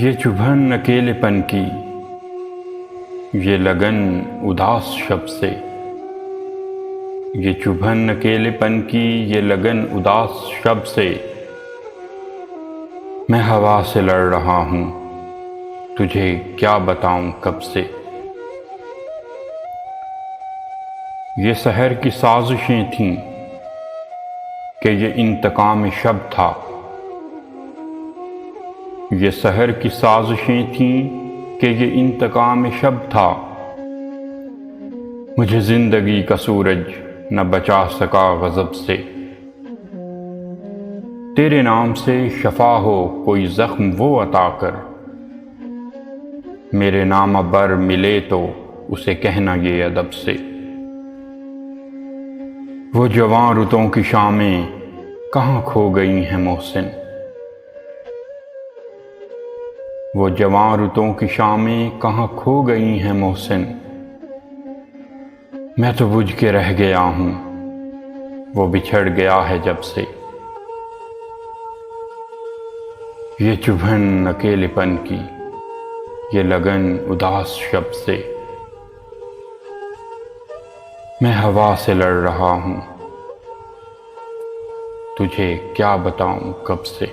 ये चुभन अकेलेपन की, ये लगन उदास शब से। ये चुभन अकेलेपन की, ये लगन उदास शब से। मैं हवा से लड़ रहा हूँ, तुझे क्या बताऊं कब से। ये सहर की साजिशें थीं कि ये इंतकाम शब था। ये सहर की साजिशें थीं कि ये इंतकाम शब था। मुझे जिंदगी का सूरज न बचा सका गज़ब से। तेरे नाम से शफा हो कोई जख्म वो अता कर। मेरे नाम बर मिले तो उसे कहना ये अदब से। वो जवां रुतों की शामें कहाँ खो गई हैं मोहसिन। वो जवां रुतों की शामें कहाँ खो गई हैं मोहसिन। मैं तो बुझ के रह गया हूँ, वो बिछड़ गया है जब से। ये चुभन अकेलेपन की, ये लगन उदास शब से। मैं हवा से लड़ रहा हूँ, तुझे क्या बताऊं कब से।